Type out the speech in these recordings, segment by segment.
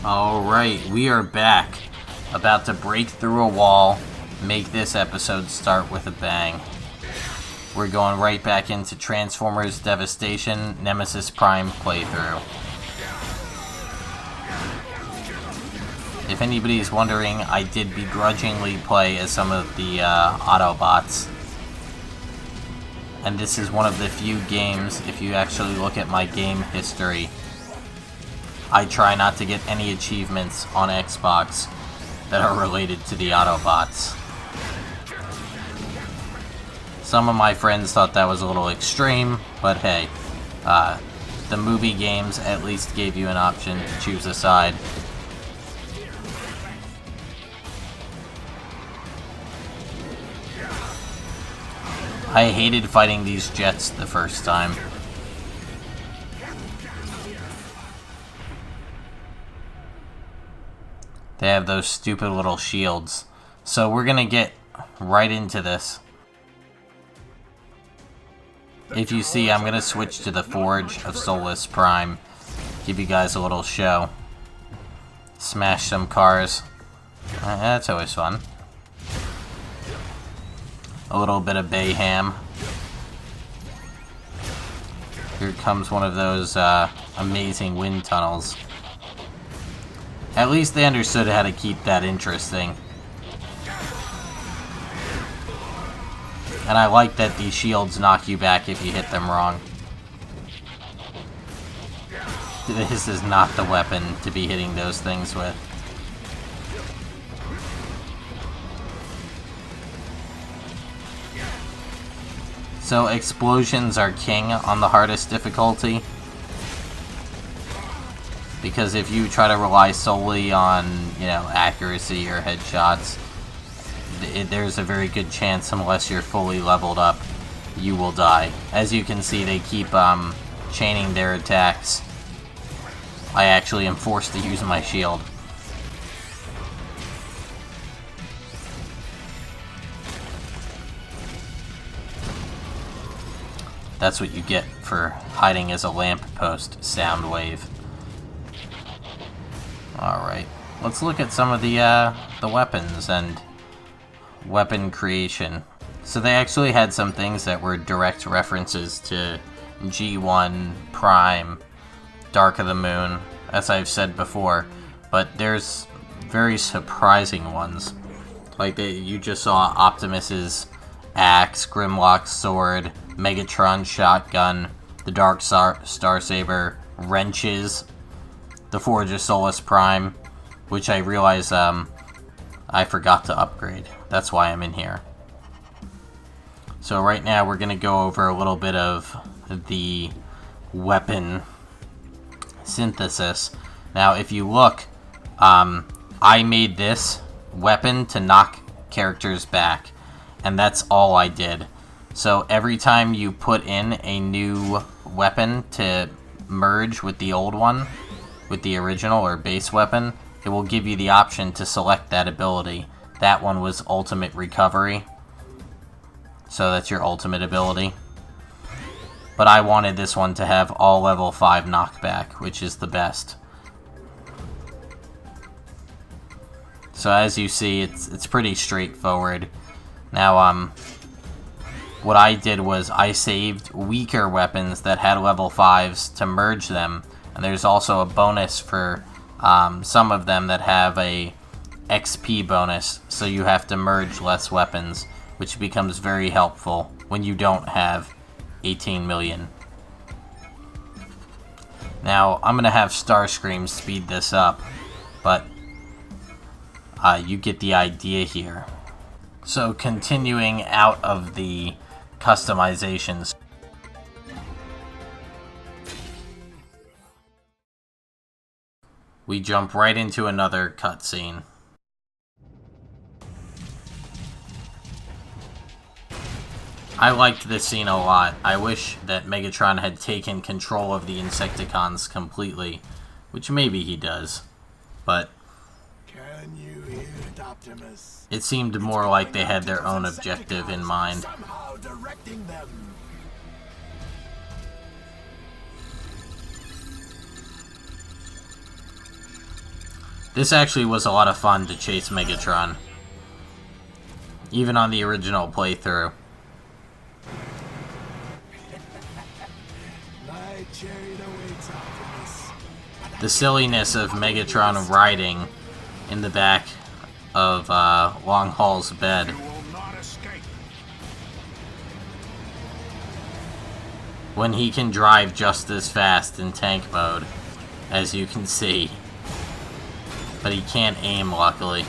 Alright, we are back. About to break through a wall, make this episode start with a bang. We're going right back into Transformers Devastation Nemesis Prime playthrough. If anybody's wondering, I did begrudgingly play as some of the Autobots. And this is one of the few games, if you actually look at my game history, I try not to get any achievements on Xbox that are related to the Autobots. Some of my friends thought that was a little extreme, but hey, the movie games at least gave you an option to choose a side. I hated fighting these jets the first time. They have those stupid little shields. So we're gonna get right into this. If you see, I'm gonna switch to the Forge of Solus Prime. Give you guys a little show. Smash some cars. That's always fun. A little bit of Bayham. Here comes one of those amazing wind tunnels. At least they understood how to keep that interesting. And I like that these shields knock you back if you hit them wrong. This is not the weapon to be hitting those things with. So explosions are king on the hardest difficulty. Because if you try to rely solely on, accuracy or headshots, there's a very good chance, unless you're fully leveled up, you will die. As you can see, they keep chaining their attacks. I actually am forced to use my shield. That's what you get for hiding as a lamppost, Soundwave. Alright, let's look at some of the weapons and weapon creation. So they actually had some things that were direct references to G1, Prime, Dark of the Moon, as I've said before, but there's very surprising ones. Like you just saw Optimus's axe, Grimlock's sword, Megatron shotgun, the Dark Star Saber, wrenches, the Forge of Solus Prime, which I realize I forgot to upgrade. That's why I'm in here. So right now we're going to go over a little bit of the weapon synthesis. Now if you look, I made this weapon to knock characters back, and that's all I did. So every time you put in a new weapon to merge with the old one, with the original or base weapon, it will give you the option to select that ability. That one was Ultimate Recovery. So that's your ultimate ability. But I wanted this one to have all level 5 knockback, which is the best. So as you see, it's pretty straightforward. Now, what I did was I saved weaker weapons that had level 5s to merge them. And there's also a bonus for some of them that have a XP bonus, so you have to merge less weapons, which becomes very helpful when you don't have 18 million. Now, I'm going to have Starscream speed this up, but you get the idea here. So continuing out of the customizations, we jump right into another cutscene. I liked this scene a lot. I wish that Megatron had taken control of the Decepticons completely, which maybe he does, but can you hear it, Optimus? It seemed more like they had their own objective in mind. Somehow directing them. This actually was a lot of fun to chase Megatron. Even on the original playthrough. My chariot awaits, Optimus. The silliness of Megatron riding in the back of Long Haul's bed. You will not escape. When he can drive just as fast in tank mode, as you can see. But he can't aim, luckily.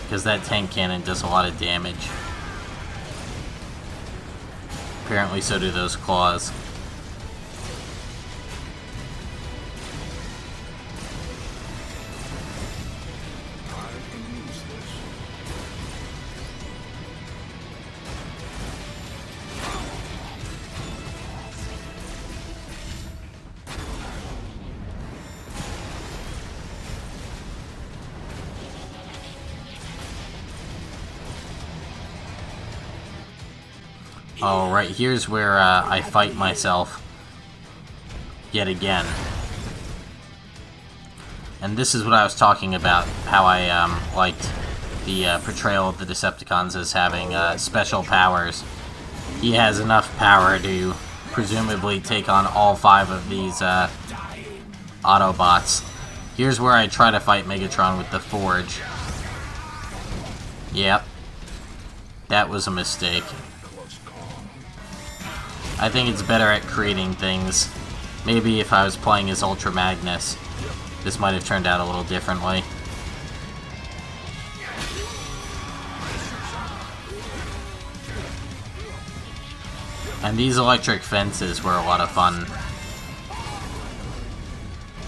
Because that tank cannon does a lot of damage. Apparently so do those claws. I can use this. Oh, right, here's where I fight myself. Yet again. And this is what I was talking about, how I liked the portrayal of the Decepticons as having special powers. He has enough power to presumably take on all 5 of these Autobots. Here's where I try to fight Megatron with the Forge. Yep. That was a mistake. I think it's better at creating things. Maybe if I was playing as Ultra Magnus, this might have turned out a little differently. And these electric fences were a lot of fun.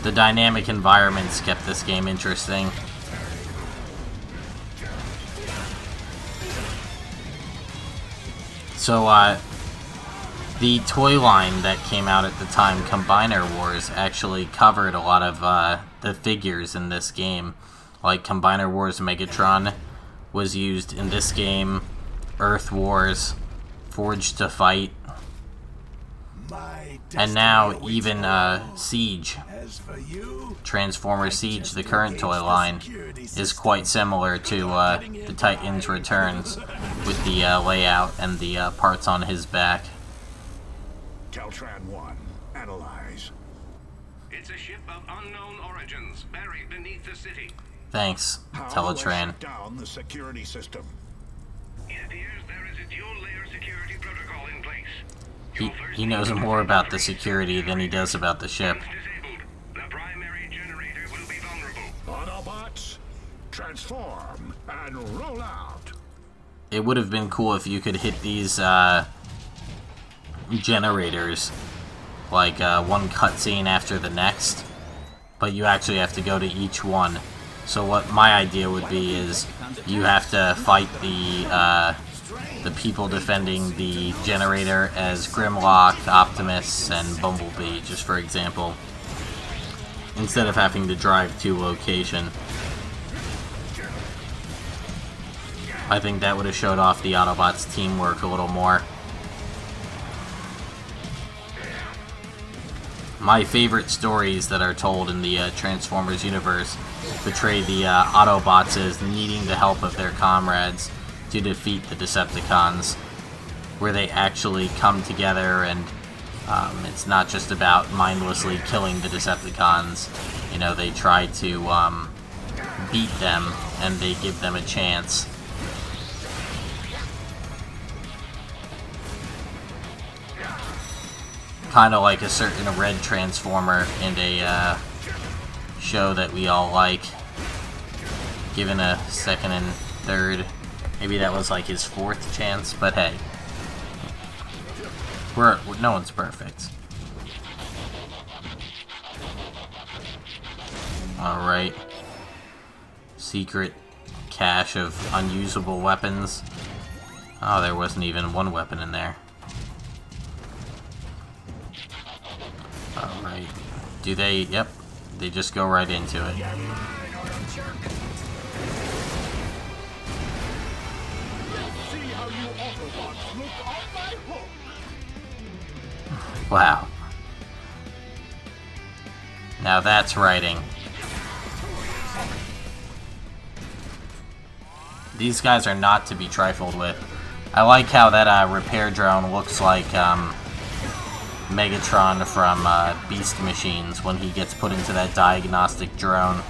The dynamic environments kept this game interesting. So, the toy line that came out at the time, Combiner Wars, actually covered a lot of the figures in this game. Like Combiner Wars Megatron was used in this game, Earth Wars, Forged to Fight, My and now destiny even awaits Siege. all. As for you, Transformer Siege, the current toy line, is quite similar to the Titan's Returns, with the layout and the parts on his back. Caltran 1, analyze. It's a ship of unknown origins, buried beneath the city. Thanks, How do I Teletran. shut down the security system? It appears there is a dual-layer security protocol in place. He knows more about the security than he does about the ship. Once disabled, the primary generator will be vulnerable. Autobots, transform and roll out. It would have been cool if you could hit these generators like one cutscene after the next, but you actually have to go to each one. So what my idea would be is you have to fight the people defending the generator as Grimlock, Optimus, and Bumblebee, just for example, instead of having to drive to location. I think that would have showed off the Autobots' teamwork a little more. My favorite stories that are told in the Transformers universe portray the Autobots as needing the help of their comrades to defeat the Decepticons, where they actually come together and it's not just about mindlessly killing the Decepticons. You know, they try to beat them and they give them a chance. Kind of like a certain red Transformer in a show that we all like. Given a second and third. Maybe that was like his 4th chance, but hey. No one's perfect. Alright. Secret cache of unusable weapons. Oh, there wasn't even one weapon in there. Alright. Do they... Yep. They just go right into it. Wow. Now that's writing. These guys are not to be trifled with. I like how that repair drone looks like Megatron from Beast Machines when he gets put into that diagnostic drone.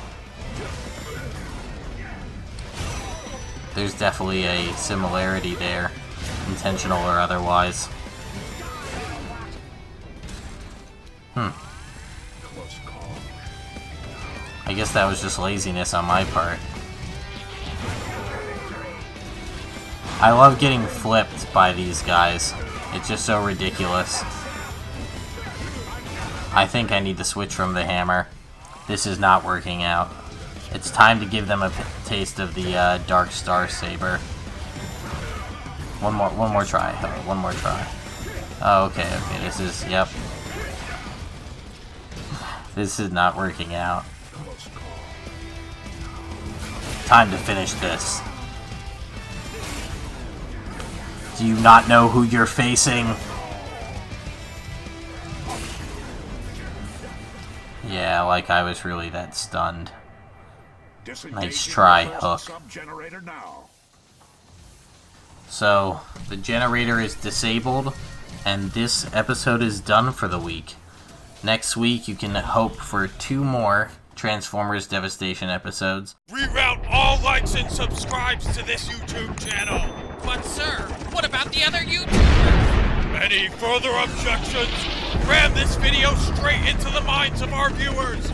There's definitely a similarity there, intentional or otherwise. I guess that was just laziness on my part. I love getting flipped by these guys. It's just so ridiculous. I think I need to switch from the hammer. This is not working out. It's time to give them a taste of the Dark Star Saber. One more try. One more try. Oh, okay. This is, yep. This is not working out. Time to finish this. Do you not know who you're facing? Yeah, like I was really that stunned. Nice try, Hook. So, the generator is disabled, and this episode is done for the week. Next week, you can hope for 2 more Transformers Devastation episodes. Reroute all likes and subscribes to this YouTube channel. But sir, what about the other YouTubers? Any further objections? Ram this video straight into the minds of our viewers.